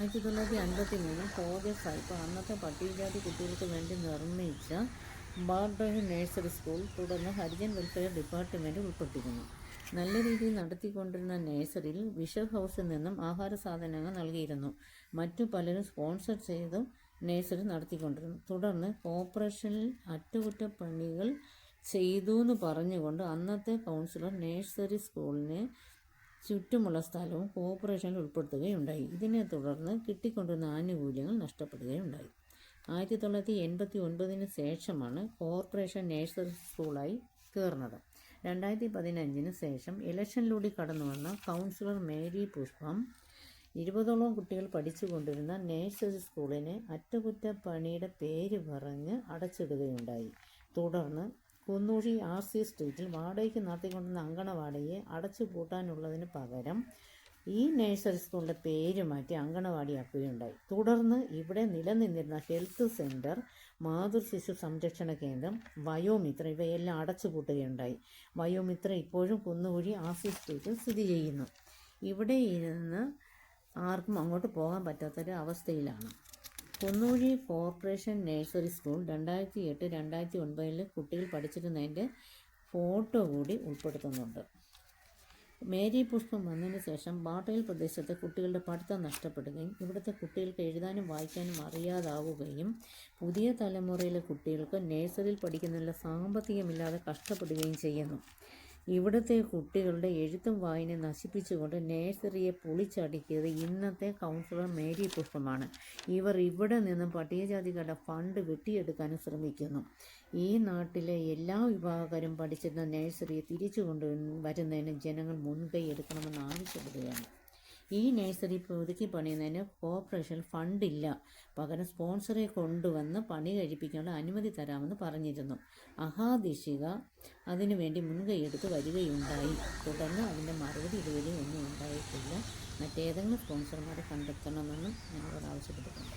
1953 project സൈപ്പ് അന്നത്തെ പട്ടികജാതി കുട്ടികൾക്ക് വേണ്ടി നിർമ്മിച്ച ബാർഡോഹി നഴ്സറി സ്കൂൾ തുടർന്ന് ഹരിജൻ വെൽഫെയർ ഡിപ്പാർട്ട്മെൻറ്റ് ഉൾപ്പെട്ടിരുന്നു. നല്ല രീതിയിൽ നടത്തിക്കൊണ്ടിരുന്ന നഴ്സറിയിൽ ബിഷപ്പ് ഹൗസിൽ നിന്നും ആഹാര സാധനങ്ങൾ നൽകിയിരുന്നു. മറ്റു പലരും സ്പോൺസർ ചെയ്തും നഴ്സറി നടത്തിക്കൊണ്ടിരുന്നു. തുടർന്ന് കോർപ്പറേഷനിൽ അറ്റകുറ്റപ്പണികൾ ചെയ്തു എന്ന് പറഞ്ഞുകൊണ്ട് അന്നത്തെ കൗൺസിലർ നഴ്സറി സ്കൂളിനെ ചുറ്റുമുള്ള സ്ഥലവും കോർപ്പറേഷനിൽ ഉൾപ്പെടുത്തുകയുണ്ടായി. ഇതിനെ തുടർന്ന് കിട്ടിക്കൊണ്ടിരുന്ന ആനുകൂല്യങ്ങൾ നഷ്ടപ്പെടുകയുണ്ടായി. 1989 ശേഷമാണ് കോർപ്പറേഷൻ നഴ്സറി സ്കൂളായി തീർന്നത്. 2015 ശേഷം ഇലക്ഷനിലൂടെ കടന്നു വന്ന കൗൺസിലർ മേരി പുഷ്പം 20ഓളം കുട്ടികൾ പഠിച്ചുകൊണ്ടിരുന്ന നഴ്സറി സ്കൂളിനെ അറ്റകുറ്റപ്പണിയുടെ പേര് പറഞ്ഞ് അടച്ചിടുകയുണ്ടായി. തുടർന്ന് കുന്നൂഴി RC സ്ട്രീറ്റിൽ വാടകയ്ക്ക് നടത്തിക്കൊണ്ടിരുന്ന അങ്കണവാടിയെ അടച്ചുപൂട്ടാനുള്ളതിന് പകരം ഈ നഴ്സറി സ്കൂളിൻ്റെ പേര് മാറ്റി അങ്കണവാടിയാക്കുകയുണ്ടായി. തുടർന്ന് ഇവിടെ നിലനിന്നിരുന്ന ഹെൽത്ത് സെൻറ്റർ, മാതൃ ശിശു സംരക്ഷണ കേന്ദ്രം, വയോമിത്ര ഇവയെല്ലാം അടച്ചുപൂട്ടുകയുണ്ടായി. വയോമിത്ര ഇപ്പോഴും കുന്നുകുഴി RC സ്ട്രീറ്റിൽ സ്ഥിതി ചെയ്യുന്നു. ഇവിടെ ഇരുന്ന് ആർക്കും അങ്ങോട്ട് പോകാൻ പറ്റാത്തൊരു അവസ്ഥയിലാണ്. കുന്നൂഴി കോർപ്പറേഷൻ നഴ്സറി സ്കൂൾ 2008-2009 കുട്ടികൾ പഠിച്ചിരുന്നതിൻ്റെ ഫോട്ടോ കൂടി ഉൾപ്പെടുത്തുന്നുണ്ട്. മേരി പുഷ്പം വന്നതിന് ശേഷം ബാട്ടയിൽ പ്രദേശത്തെ കുട്ടികളുടെ പഠിത്തം നഷ്ടപ്പെടുകയും ഇവിടുത്തെ കുട്ടികൾക്ക് എഴുതാനും വായിക്കാനും അറിയാതാവുകയും പുതിയ തലമുറയിലെ കുട്ടികൾക്ക് നഴ്സറിയിൽ പഠിക്കുന്നതിനുള്ള സാമ്പത്തികമില്ലാതെ കഷ്ടപ്പെടുകയും ചെയ്യുന്നു. ഇവിടുത്തെ കുട്ടികളുടെ എഴുത്തും വായനയും നശിപ്പിച്ചുകൊണ്ട് നഴ്സറിയെ പൊളിച്ചടുക്കിയത് ഇന്നത്തെ കൗൺസിലർ മേരി പുഷ്പമാണ്. ഇവർ ഇവിടെ നിന്നും പട്ടികജാതിക്കാരുടെ ഫണ്ട് വെട്ടിയെടുക്കാനും ശ്രമിക്കുന്നു. ഈ നാട്ടിലെ എല്ലാ വിഭാഗക്കാരും പഠിച്ചിരുന്ന നഴ്സറിയെ തിരിച്ചു കൊണ്ടുവരുന്നതിന് ജനങ്ങൾ മുൻകൈ എടുക്കണമെന്ന് ആവശ്യപ്പെടുകയാണ്. ഈ നഴ്സറി പുതുക്കി പണിയുന്നതിന് കോർപ്പറേഷൻ ഫണ്ടില്ല, പകരം സ്പോൺസറെ കൊണ്ടുവന്ന് പണി കഴിപ്പിക്കാനുള്ള അനുമതി തരാമെന്ന് പറഞ്ഞിരുന്നു. അഹാദിശിക അതിനുവേണ്ടി മുൻകൈയെടുത്ത് വരികയുണ്ടായി. തുടർന്ന് അതിൻ്റെ മറുപടി ഇതുവരെ ഒന്നും ഉണ്ടായിട്ടില്ല. മറ്റേതെങ്കിലും സ്പോൺസർമാരെ കണ്ടെത്തണമെന്ന് ഞങ്ങൾ ആവശ്യപ്പെട്ടിട്ടുണ്ട്.